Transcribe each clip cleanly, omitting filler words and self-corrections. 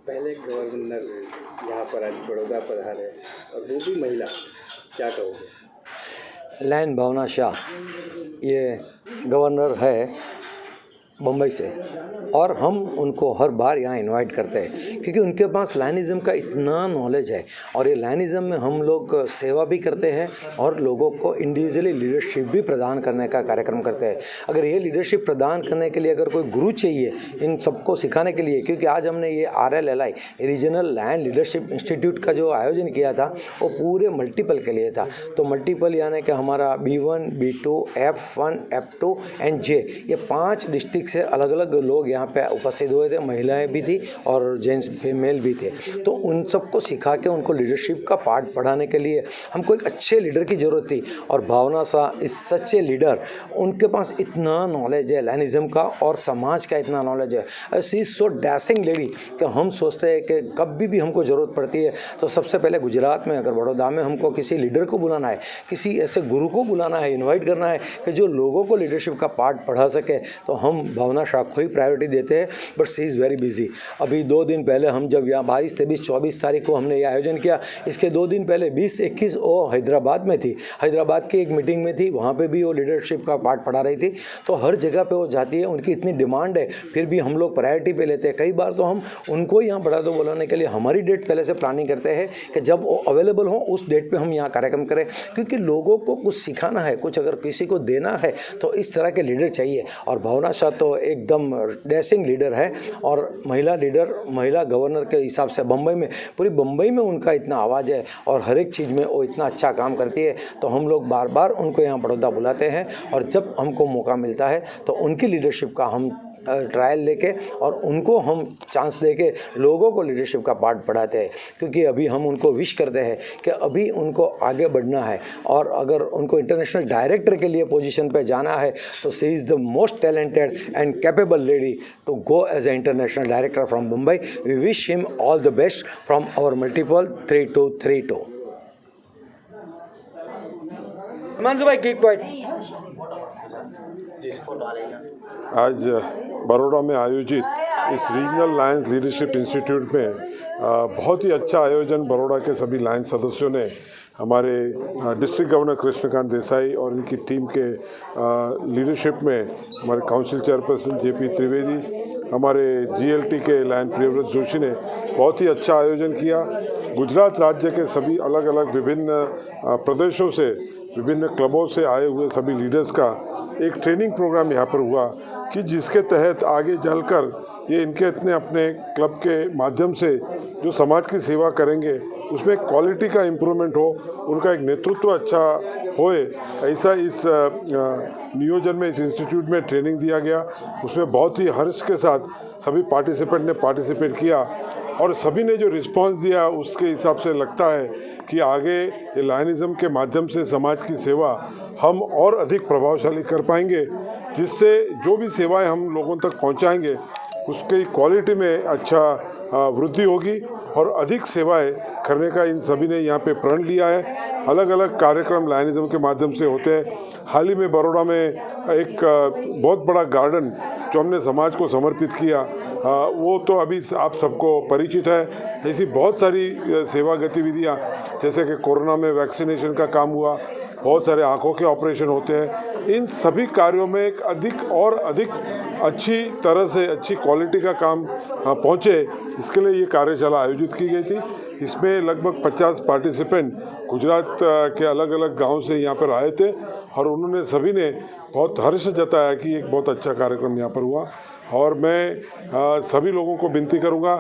पहले गवर्नर यहाँ पर आज बड़ौदा पधारे और वो भी महिला, क्या कहोगे? लायन भावना शाह ये गवर्नर है बम्बई से, और हम उनको हर बार यहाँ इनवाइट करते हैं क्योंकि उनके पास लायनिज़म का इतना नॉलेज है। और ये लायनिज़म में हम लोग सेवा भी करते हैं और लोगों को इंडिविजुअली लीडरशिप भी प्रदान करने का कार्यक्रम करते हैं। अगर ये लीडरशिप प्रदान करने के लिए अगर कोई गुरु चाहिए इन सबको सिखाने के लिए, क्योंकि आज हमने ये RLLI regional lion leadership institute का जो आयोजन किया था वो पूरे मल्टीपल के लिए था। तो मल्टीपल यानी कि हमारा B1, B2, F1, F2 and J, ये 5 डिस्ट्रिक्ट से अलग अलग लोग यहाँ पे उपस्थित हुए थे। महिलाएं भी थी और जेंट्स फीमेल भी थे। तो उन सबको सिखा के उनको लीडरशिप का पार्ट पढ़ाने के लिए हमको एक अच्छे लीडर की ज़रूरत थी। और भावना शाह इस सच्चे लीडर, उनके पास इतना नॉलेज है लायनिज़म का और समाज का इतना नॉलेज है। She is so dashing lady कि हम सोचते हैं कि कभी भी हमको ज़रूरत पड़ती है तो सबसे पहले गुजरात में अगर बड़ौदा में हमको किसी लीडर को बुलाना है, किसी ऐसे गुरु को बुलाना है, इन्वाइट करना है कि जो लोगों को लीडरशिप का पार्ट पढ़ा सके, तो हम भावना शाह को ही प्रायोरिटी देते हैं। But she is very busy. अभी 2 दिन पहले हम जब यहाँ 22, 23, 24 तारीख को हमने ये आयोजन किया, इसके 2 दिन पहले 20, 21 वो हैदराबाद में थी। हैदराबाद की एक मीटिंग में थी, वहाँ पे भी वो लीडरशिप का पार्ट पढ़ा रही थी। तो हर जगह पे वो जाती है, उनकी इतनी डिमांड है, फिर भी हम लोग प्रायोरिटी पे लेते हैं। कई बार तो हम उनको यहाँ बढ़ा दो बुलाने के लिए हमारी डेट पहले से प्लानिंग करते हैं कि जब वो अवेलेबल हो उस डेट पे हम यहाँ कार्यक्रम करें, क्योंकि लोगों को कुछ सिखाना है, कुछ अगर किसी को देना है तो इस तरह के लीडर चाहिए। और भावना शाह तो एकदम डैशिंग लीडर है और महिला लीडर, महिला गवर्नर के हिसाब से बम्बई में, पूरी बम्बई में उनका इतना आवाज़ है और हर एक चीज़ में वो इतना अच्छा काम करती है। तो हम लोग बार बार उनको यहाँ बड़ौदा बुलाते हैं और जब हमको मौका मिलता है तो उनकी लीडरशिप का हम ट्रायल लेके और उनको हम चांस देके लोगों को लीडरशिप का पार्ट पढ़ाते हैं। क्योंकि अभी हम उनको विश करते हैं कि अभी उनको आगे बढ़ना है और अगर उनको इंटरनेशनल डायरेक्टर के लिए पोजीशन पे जाना है तो she is the most talented and capable lady to go as a international director from Mumbai. We wish him all the best from our multiple 3232। Himanshu भाई कीप क्वाइट। आज बड़ौदा में आयोजित इस रीजनल लायंस लीडरशिप इंस्टीट्यूट में बहुत ही अच्छा आयोजन बड़ौदा के सभी लायंस सदस्यों ने, हमारे डिस्ट्रिक्ट गवर्नर कृष्णकांत देसाई और इनकी टीम के लीडरशिप में हमारे काउंसिल चेयरपर्सन JP त्रिवेदी, हमारे GLT के लायन प्रियव्रत जोशी ने बहुत ही अच्छा आयोजन किया। गुजरात राज्य के सभी अलग अलग विभिन्न प्रदेशों से, विभिन्न क्लबों से आए हुए सभी लीडर्स का एक ट्रेनिंग प्रोग्राम यहाँ पर हुआ कि जिसके तहत आगे चलकर ये इनके अपने क्लब के माध्यम से जो समाज की सेवा करेंगे उसमें क्वालिटी का इम्प्रूवमेंट हो, उनका एक नेतृत्व अच्छा होए, ऐसा इस नियोजन में, इस इंस्टीट्यूट में ट्रेनिंग दिया गया। उसमें बहुत ही हर्ष के साथ सभी पार्टिसिपेंट ने पार्टिसिपेट किया और सभी ने जो रिस्पांस दिया उसके हिसाब से लगता है कि आगे ये लायनिज़म के माध्यम से समाज की सेवा हम और अधिक प्रभावशाली कर पाएंगे, जिससे जो भी सेवाएं हम लोगों तक पहुंचाएंगे उसकी क्वालिटी में अच्छा वृद्धि होगी और अधिक सेवाएं करने का इन सभी ने यहाँ पे प्रण लिया है। अलग अलग कार्यक्रम लायनिज़म के माध्यम से होते हैं। हाल ही में बड़ौदा में एक बहुत बड़ा गार्डन जो हमने समाज को समर्पित किया, वो तो अभी आप सबको परिचित है। ऐसी बहुत सारी सेवा गतिविधियाँ, जैसे कि कोरोना में वैक्सीनेशन का काम हुआ, बहुत सारे आँखों के ऑपरेशन होते हैं। इन सभी कार्यों में एक अधिक अच्छी तरह से अच्छी क्वालिटी का काम पहुँचे, इसके लिए ये कार्यशाला आयोजित की गई थी। इसमें लगभग 50 पार्टिसिपेंट गुजरात के अलग अलग गांव से यहाँ पर आए थे और उन्होंने सभी ने बहुत हर्ष जताया कि एक बहुत अच्छा कार्यक्रम यहाँ पर हुआ। और मैं सभी लोगों को विनती करूँगा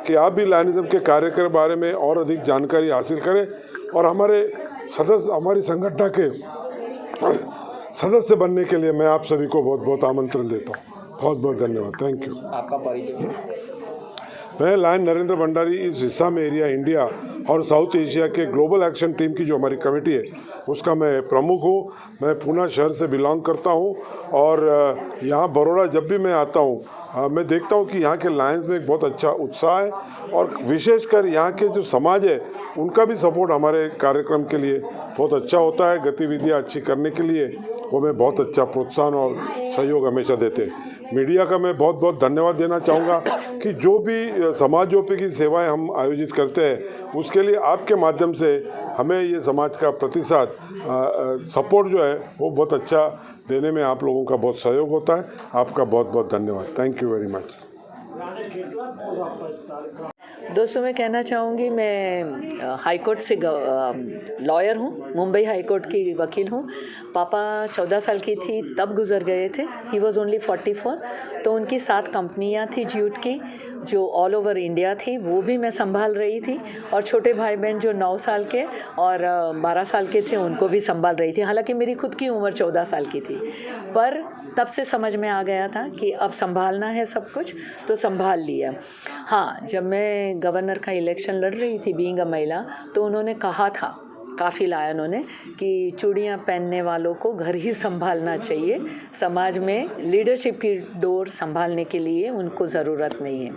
कि आप भी लायनिज़म के कार्य के बारे में और अधिक जानकारी हासिल करें और हमारी संगठन के सदस्य बनने के लिए मैं आप सभी को बहुत बहुत आमंत्रण देता हूँ। बहुत बहुत धन्यवाद। Thank you. आपका परिचय? मैं लायन नरेंद्र भंडारी, इस हिस्सा में एरिया इंडिया और साउथ एशिया के ग्लोबल एक्शन टीम की जो हमारी कमेटी है उसका मैं प्रमुख हूँ। मैं पूना शहर से बिलोंग करता हूँ और यहाँ बड़ौदा जब भी मैं आता हूँ मैं देखता हूँ कि यहाँ के लायंस में एक बहुत अच्छा उत्साह है और विशेषकर यहाँ के जो समाज है उनका भी सपोर्ट हमारे कार्यक्रम के लिए बहुत अच्छा होता है। गतिविधियाँ अच्छी करने के लिए हमें बहुत अच्छा प्रोत्साहन और सहयोग हमेशा देते। मीडिया का मैं बहुत बहुत धन्यवाद देना चाहूँगा कि जो भी समाजोपयोगी सेवाएं हम आयोजित करते हैं उसके लिए आपके माध्यम से हमें ये समाज का प्रतिसाद सपोर्ट जो है वो बहुत अच्छा देने में आप लोगों का बहुत सहयोग होता है। आपका बहुत बहुत धन्यवाद। Thank you very much. दोस्तों, मैं कहना चाहूँगी, मैं हाई कोर्ट से लॉयर हूँ, मुंबई हाई कोर्ट की वकील हूँ। पापा 14 साल की थी तब गुजर गए थे। He was only 44। तो उनकी 7 कंपनियाँ थी जूट की जो ऑल ओवर इंडिया थी, वो भी मैं संभाल रही थी। और छोटे भाई बहन जो 9 साल के और 12 साल के थे उनको भी संभाल रही थी। हालांकि मेरी खुद की उम्र 14 साल की थी, पर तब से समझ में आ गया था कि अब संभालना है सब कुछ, तो संभाल लिया। हाँ, जब मैं गवर्नर का इलेक्शन लड़ रही थी बीइंग अ महिला, तो उन्होंने कहा था, काफ़ी लाया उन्होंने, कि चूड़ियाँ पहनने वालों को घर ही संभालना चाहिए, समाज में लीडरशिप की डोर संभालने के लिए उनको ज़रूरत नहीं है।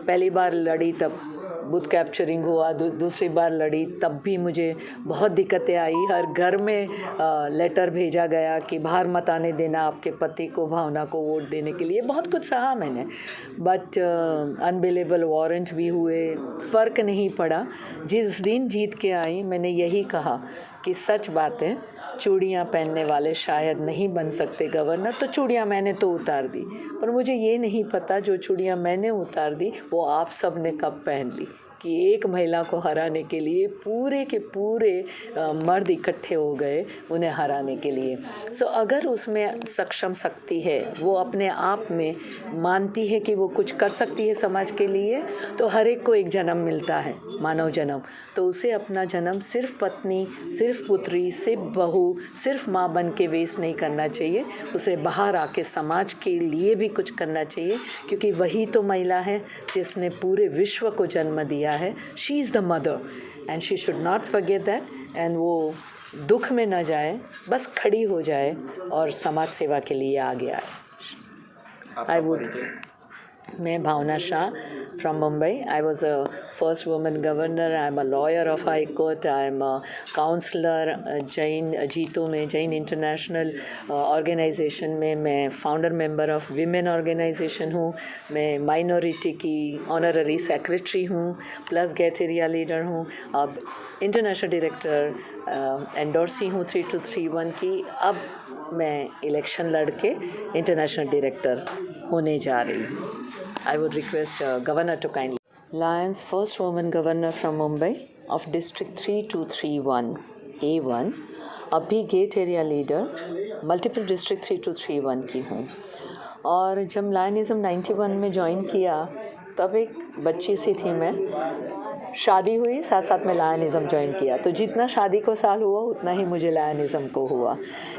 पहली बार लड़ी तब बूथ कैप्चरिंग हुआ, दूसरी बार लड़ी तब भी मुझे बहुत दिक्कतें आई। हर घर में लेटर भेजा गया कि बाहर मत आने देना आपके पति को, भावना को वोट देने के लिए। बहुत कुछ सहा मैंने, बट अनबिलेबल वारंट भी हुए, फ़र्क नहीं पड़ा। जिस दिन जीत के आई मैंने यही कहा कि सच बात है, चूड़ियाँ पहनने वाले शायद नहीं बन सकते गवर्नर, तो चूड़ियाँ मैंने तो उतार दी, पर मुझे ये नहीं पता जो चूड़ियाँ मैंने उतार दी वो आप सब ने कब पहन ली, कि एक महिला को हराने के लिए पूरे के पूरे मर्द इकट्ठे हो गए उन्हें हराने के लिए। सो अगर उसमें सक्षम शक्ति है, वो अपने आप में मानती है कि वो कुछ कर सकती है समाज के लिए, तो हर एक को एक जन्म मिलता है, मानव जन्म। तो उसे अपना जन्म सिर्फ पत्नी, सिर्फ पुत्री, सिर्फ बहू, सिर्फ माँ बन के वेस्ट नहीं करना चाहिए। उसे बाहर आके समाज के लिए भी कुछ करना चाहिए, क्योंकि वही तो महिला है जिसने पूरे विश्व को जन्म दिया है। She is the mother and she should not forget that. And वो दुख में न जाए, बस खड़ी हो जाए और समाज सेवा के लिए आगे आए। आई वुड मैं भावना Shah from Mumbai. I was a first woman governor. I am a lawyer of High Court. I am a counselor Jain जीतो में, जैन इंटरनेशनल ऑर्गेनाइजेशन में मैं founder member of women organisation हूँ। मैं माइनॉरिटी की ऑनररी सेक्रेटरी हूँ, plus gate area leader हूँ। अब इंटरनेशनल डायरेक्टर एंडोर्सी हूँ 3231 की। अब मैं इलेक्शन लड़के इंटरनेशनल डायरेक्टर होने जा रही हूँ। I would request Governor to kindly. Lions first woman governor from Mumbai of District 3231 A1. अभी gate area leader multiple district 3231 की हूँ। और जब लायनिज़म 91 में ज्वाइन किया तब एक बच्ची सी थी मैं। शादी हुई, साथ साथ में लायनिज़म ज्वाइन किया, तो जितना शादी को साल हुआ उतना ही मुझे लायनिज़म को हुआ।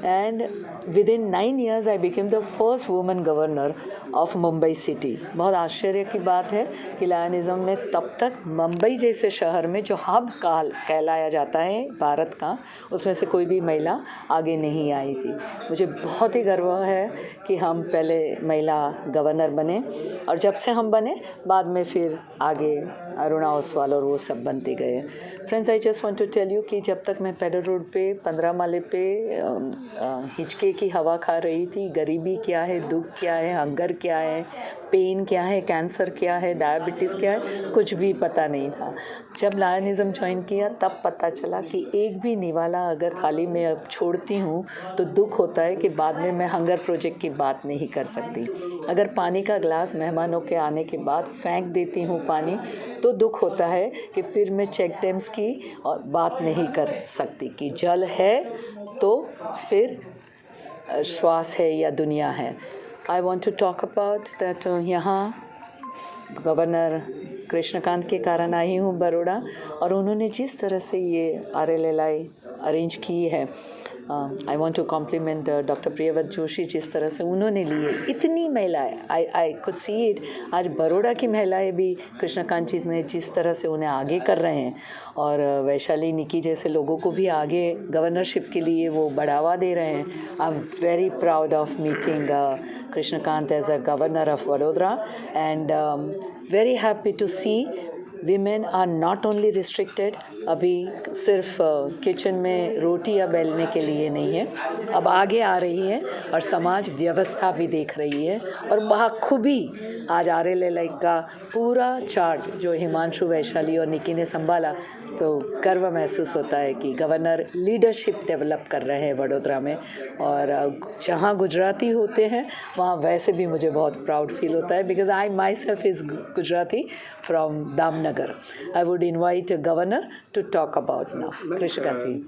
And with in 9 years I became the first woman governor of Mumbai city. बहुत आश्चर्य की बात है कि लायनिज़म ने तब तक मुंबई जैसे शहर में जो हब कहलाया जाता है भारत का, उसमें से कोई भी महिला आगे नहीं आई थी। मुझे बहुत ही गर्व है कि हम पहले महिला गवर्नर बने, और जब से हम बने बाद में फिर आगे अरुणा ओसवाल और वो सब बनते गए। Friends, I just want to tell you कि जब तक मैं पेडर रोड पे 15 माले पे हिचके की हवा खा रही थी, गरीबी क्या है, दुख क्या है, हंगर क्या है, पेन क्या है, कैंसर क्या है, डायबिटीज़ क्या है, कुछ भी पता नहीं था। जब लायनिज़म ज्वाइन किया तब पता चला कि एक भी निवाला अगर थाली में अब छोड़ती हूँ तो दुख होता है कि बाद में मैं हंगर प्रोजेक्ट की बात नहीं कर सकती। अगर पानी का ग्लास मेहमानों के आने के बाद फेंक देती हूँ पानी, तो दुख होता है कि फिर मैं चेक डैम्स की बात नहीं कर सकती कि जल है तो फिर श्वास है या दुनिया है। I want to talk about that. यहाँ गवर्नर कृष्णकांत के कारण आई हूँ बड़ौदा, और उन्होंने जिस तरह से ये RLLI अरेंज की है, I want to compliment doctor Priyavrat Joshi, जिस तरह से उन्होंने लिए इतनी महिलाएं, आई कुड सी इट। आज बड़ौदा की महिलाएं भी कृष्णकांत जी ने जिस तरह से उन्हें आगे कर रहे हैं, और वैशाली निकी जैसे लोगों को भी आगे गवर्नरशिप के लिए वो बढ़ावा दे रहे हैं। I am very proud of meeting Krishnakant as a governor of Vadodara, and very happy to see women are not only restricted, अभी सिर्फ किचन में रोटियां बेलने के लिए नहीं है, अब आगे आ रही है और समाज व्यवस्था भी देख रही है। और बखूबी आज RLLI का पूरा चार्ज जो हिमांशु वैशाली और निकी ने संभाला, तो गर्व महसूस होता है कि गवर्नर लीडरशिप डेवलप कर रहे हैं वडोदरा में। और जहाँ गुजराती होते हैं वहाँ वैसे भी मुझे बहुत प्राउड फील होता है, because I myself is Gujarati from Damnagar. I would invite governor to talk about now. Krishnakant ji.